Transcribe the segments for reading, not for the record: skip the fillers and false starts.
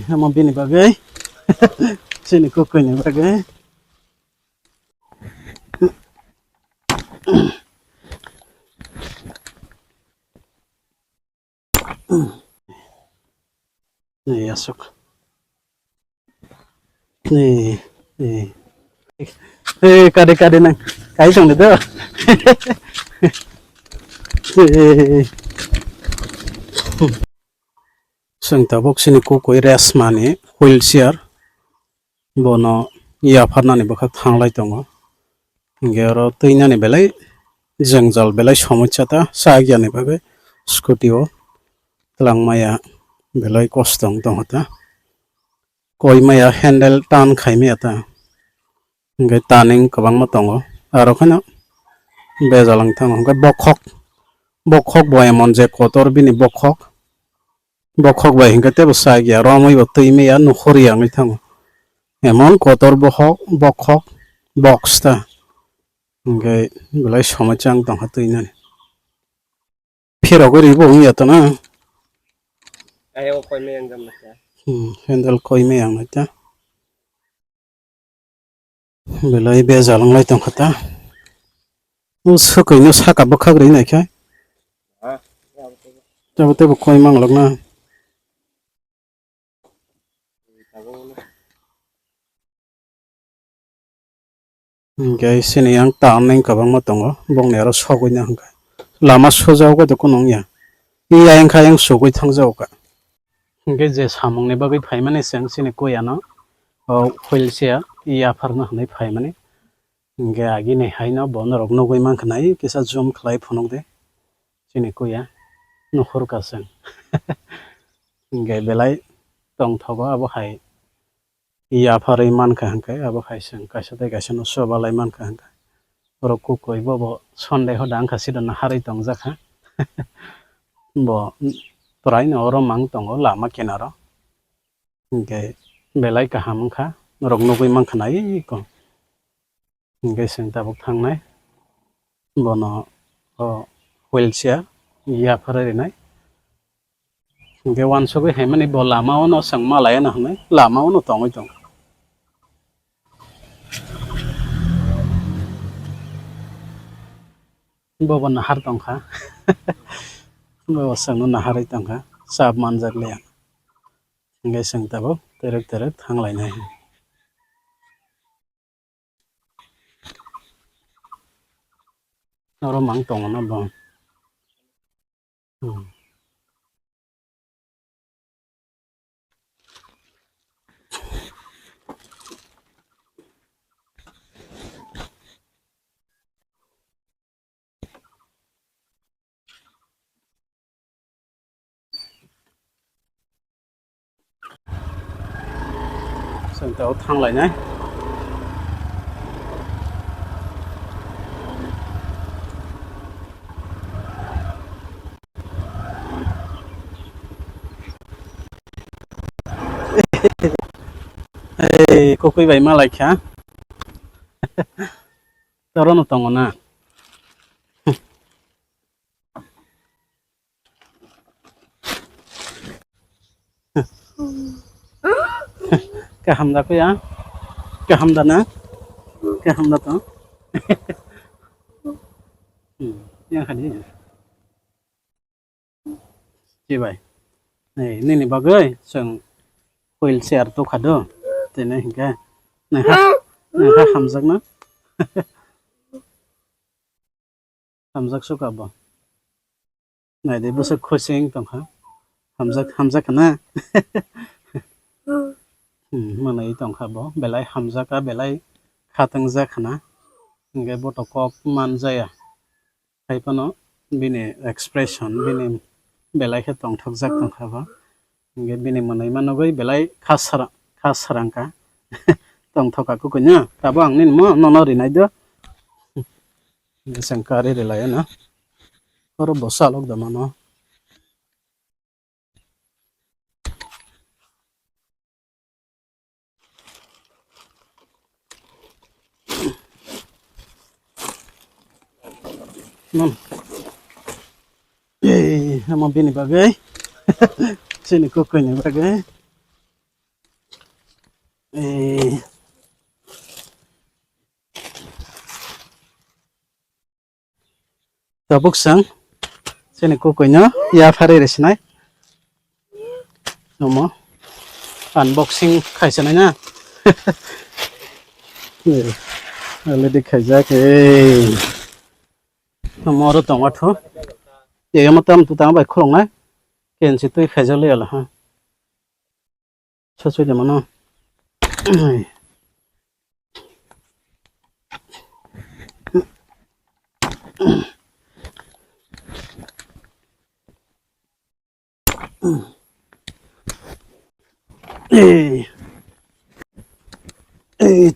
Mau bini bagai. Sini kukunya bagai. Nih masuk. Nih. Kade-kade nang. Kai song itu. Sing tabok sini kuku res mani wheelchair bono iya farnani bakak thanglai tongo gero tuinani belai jangjal belai সমস্যা ta sagyani bagai scooty o tlangmaya belai kostong tonghata koimaya handle tan khaimaya ta ngai taning kabangma tongo aro khana bejalang thango ngai bokhok boyamon je kotor bini bokhok bai hingga te sagya romoi bo tuimeya nukhoriya ngai thango emon kotor bokhok box ta ngai belai সমস্যাং tongha tuinani phirogori bo ya to na ayo koi me yang jam na handle koime yang ta belai bejalang lai tongha ta usukoi no saka bokhagri nai kha Jabate bo koi manglok na Gai sini yang taning kabang ma tongo bong nero sogoi na hangka lama sojau ka doko nong ya iya yang kha yang sogoi thangjau ka gai je samong ne bagai phaimani seng sini koyano wheelchair iya farna hanai phaimani gai agi ne haino bon rok nogoi man khnai kisa zoom khlai phonok de sini koya nukhur ka seng gai belai tong thogo abo hai iya farai man kha hangkai abo hai seng kaisa te kaisa no sobalai man kha hangkai roku koi bo sonde ho dang khasi don harai tong jakha bo torai no oro mang tongo lama kinaro ge belai kaham kha rok nogoi man khnai ko ge seng tabuk thangnai bono wheelchair iya farai nai ge wan sogai haimani bo lama ono sang malaya na hanai lama ono tongoi tong bobo nahar tongkha bobo sang naharai tongkha sab manjak le ngai sang tabo terek thanglai nai oro mang tong na bong sang tabo thanglai nai kokoi bai malai kha toro no tongo na kaham da ko ya kaham da na kaham da to yang khani chi bai ni bagai sang wheelchair to khado tene hingga nah hamjak na hamjak suka bo nai de busa khosing tongkha hamjak na manai tongkha bo belai hamjaka belai khatang jakhana hingga boto kok manjaya haipano bini expression bini belai khe tongthok jak tongkha bo hingga bini manai manogoi belai khasarangka tongthoka kukunya tabo ang nin mo nono rinai do sangkari relaya na oro bosalok da mano non mau bini bagai sini kukunya bagai tabuk sang sini kukunya ya fare resnai nomo unboxing khaisana na already khaijak moro tomato ye matam tu tang bai kholong na ken si tui khaijale ala ha chachoi de mano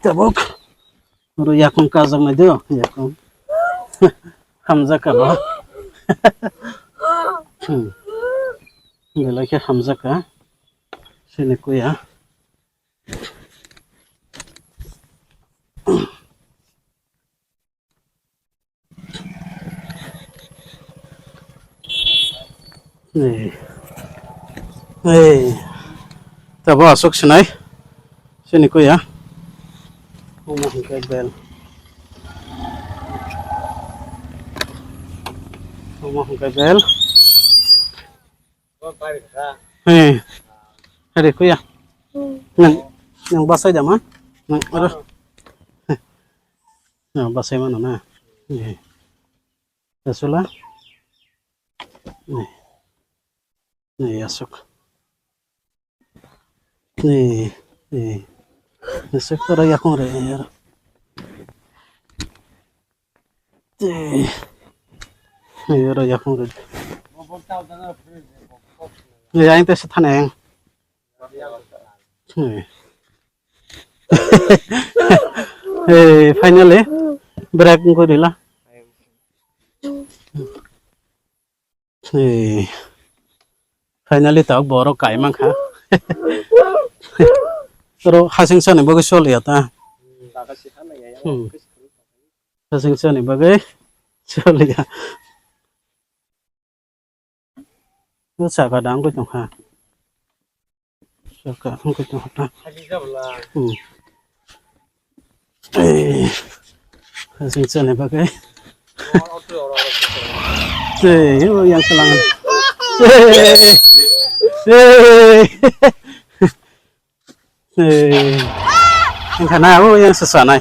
tabuk ro yakung kazang na dio yakung hamza ka ba belai ke hamza ka sini ku ya tabo asok sinai sini ku ya uma hingkai bel hari ku ya yang basai dama nang aro nah basai mana na Yasula nih asok asok tara yakung re yar yar yakung re yang tes taneng finally break ko dila finally tak boro kai mang kha pero hasing sa ni bagai sol ya ta hasing sa ni bagai sol ya nó xả cả đám của chồng hà xả cả không có chồng ta hasing sa ni bagai yang selangan yang kana yang sesanai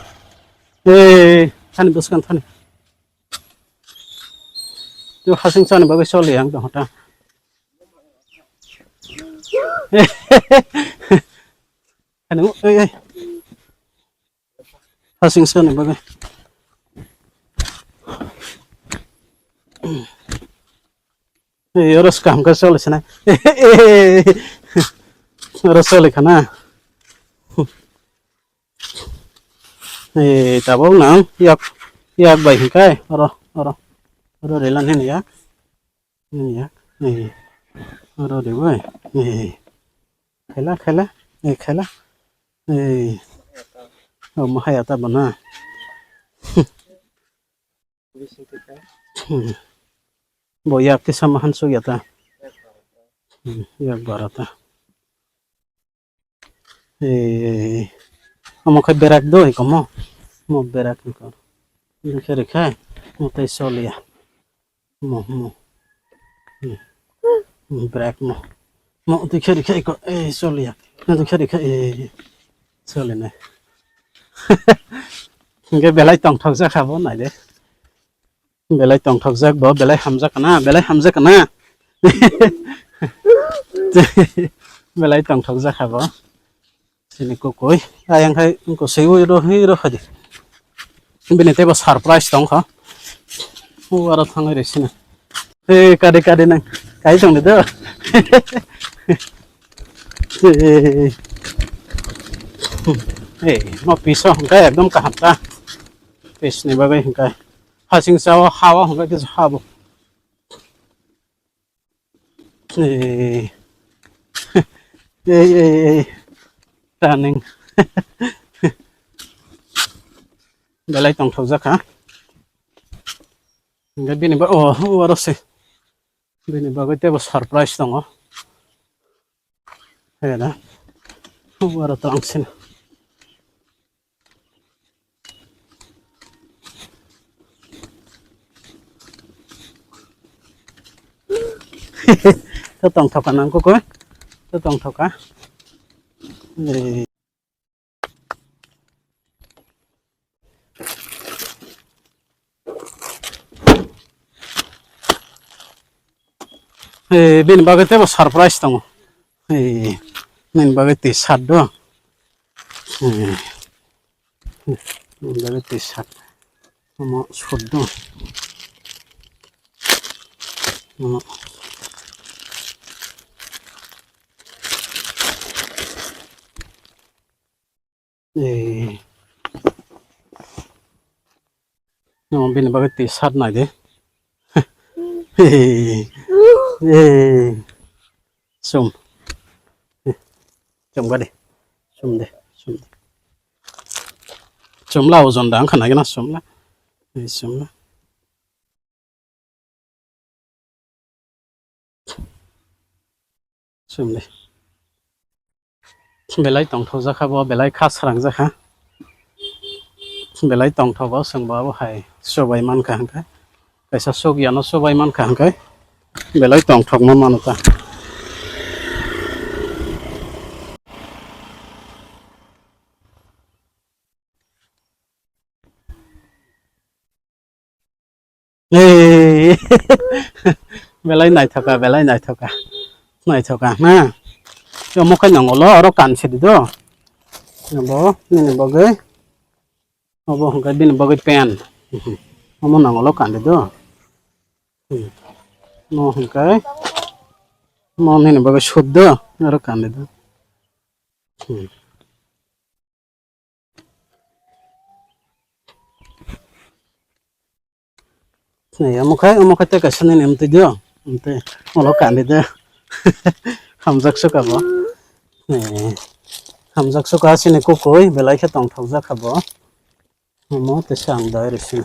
thani buskan thani yo hasing sa ni bagai sol yang chồng ta ano hasing sa ni bagai Eros kam ka sol sana Eros sol kana tabong nang yak bai kai ro de lan ni yak ro de bai khela ma hayata bana boyak ti samahan so yata yak barata amo khay berak do komo mo berak ko dikhe khai mo tai solia mo berak mo dikhe khai ko solia na dikhe khai solina nge belai tong thok ja khabo nai de belai tong thok jak bo belai hamja kana belai tong thok jak khabo sini ko koi ayang khai ko seiwo ro khadi bini te ba surprise tong kha o ara thangai re sina kade nang kai tong de do no piso kai ekdom ka hata pis ni bagai kai hasing sawa hawa hongkai ke habo taning belai tong thok jak ha ngai bini ba waro se bini bagai te ba surprise tong hena waro tong sin to tong thoka nang ko ko to tong thoka bin bagate bo surprise tong bin bagate saddo bin bagate sad mo suddo mo no bin bagate sad na de sum chum ga de sum de sum la ozon dang khana gina sum la sum de belai tong tho za kha bo belai kha sarang za kha belai tong tho bo sung ba bo hai sobai man kha ka kaisa sok ya no sobai man kha ka belai tong thok ma man ta belai nai thoka na yo mo ka nyong lo ro kan se do bo ni bo ge bo hong ka bin bo ge pen mo nang lo kan do mo hong ka mo ni bo ge shuddho ro kan do này ông khai cái sân này em thấy chưa em thấy nó cạn đi chưa hàm rắc số cả bó này hàm rắc số cả xin này cô cối về lấy cái tổng thầu ra cả bó nó tới sáng đấy rồi xin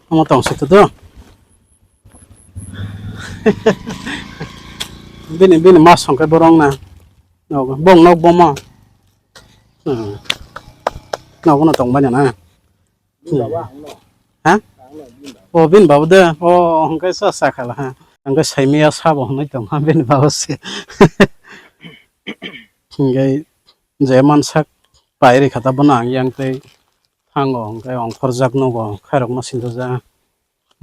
ông tổng sự đó bên mà xong cái borong nè nó bông nó bông mà nó cũng là tổng bao nhiêu nè hả ô bên bảo đó ô không cái sao sạc là ha không cái xây mía sao bảo nói tổng bên bảo gì cái dễ man sắc bài thì khát bận ang yang tây thang ông cái ông phật giác nó có khai rộng mà xin cho ra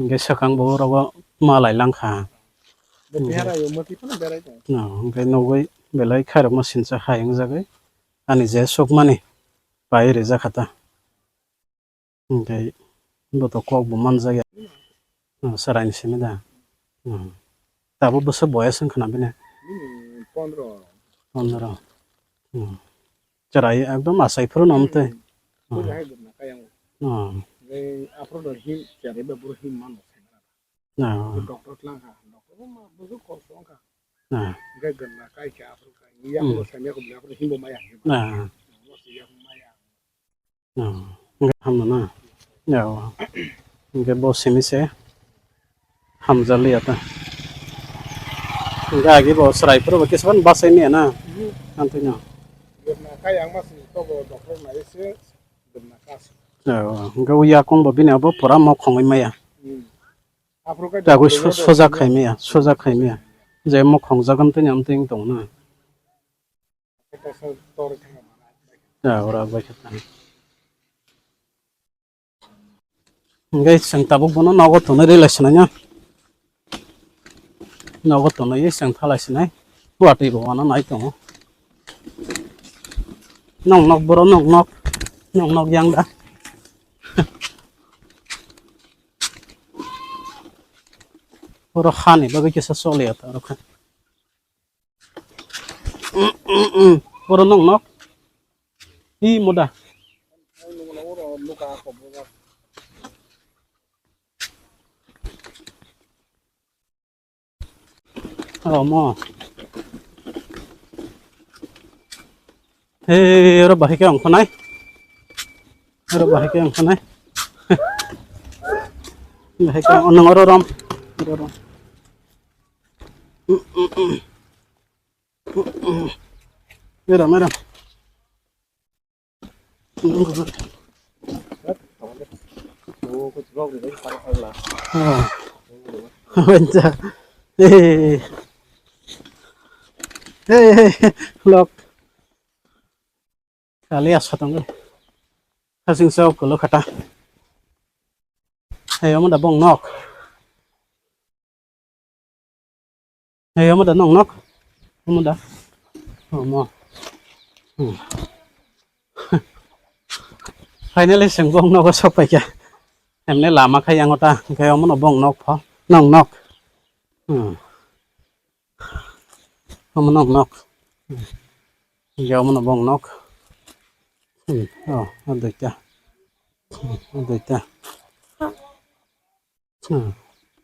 cái sắc ang bố rồi mà lại lang khả cái nó cái về lấy khai rộng mà xin cho hai ang ra cái anh dễ sốc mà nè bài thì ra khát ta cái bộ tổ quốc bộ man ra cái sarai xin đó ta bộ bớt boy sang khana bên này 15 cerai ekdom asai pro nomte cái bộ sim sẽ ham ra lihat enggak gitu serai pro bagi sepan bahasa ini na nantinya enggak uya kong babini abo pura mau kong maya jago soja khai maya jadi mau kong jagan tuh nyam ting tong na ya orang baik kita enggak sang tabuk bono nagot tuh relation-nya nagot tuh nih sang thalai sinai buat ibu mana naik tuh nong boro nong yang dah boro khani bagi kisah soal ya taruh kan boro nong hi mudah oh mo rồi bahik cái ông này rồi bahik cái ông này hay cái ông nó rom đây là mấy đâu Ủa, có gốc thì đấy phải hơn là bên giờ lộc kali asal tunggu kasing sao kalau kata hey ông đã bong nóc hey ông đã nong nóc ông đã ông finally sing bong nóc sao phải kìa em này làm mà khai ăn ta cái ông nó bong nóc phá nong nóc ông nong nóc giờ ông nó bong nóc ăn được chưa ăn được chưa ông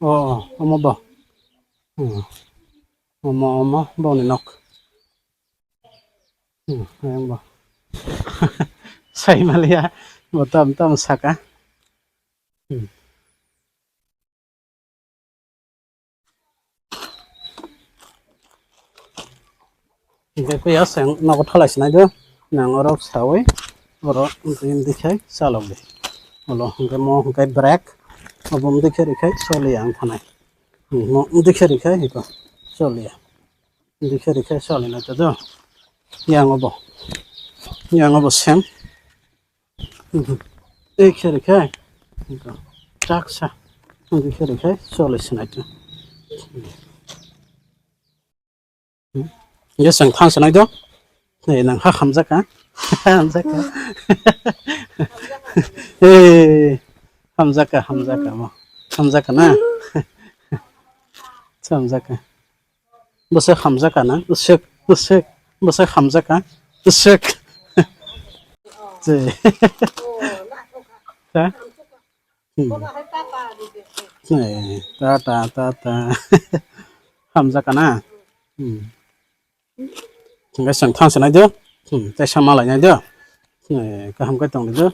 bỏ ông bỏ này nóc em bỏ say Malia một tầm tầm sạc á cái bây giờ sáng nó có thay lại này đó nàng ở đâu sao ấy ở đó em đi khai sao lòng đi ở đó cái mò cái break ở bom đi khai sao liền ăn thằng này mò đi khai thì có sao liền đi khai sao liền là đó yang ở bộ xem đi khai chắc sao đi khai sao liền này đó giờ sáng thang này đó này nàng hát hamza cả hamza cả hamza cả mà hamza cả na hamza cả bớt hamza cả na bớt hamza cả bớt gì ta này ta hamza cả na cái sáng thang này đó tại sao mà lại này đó cái không cái tổng này đó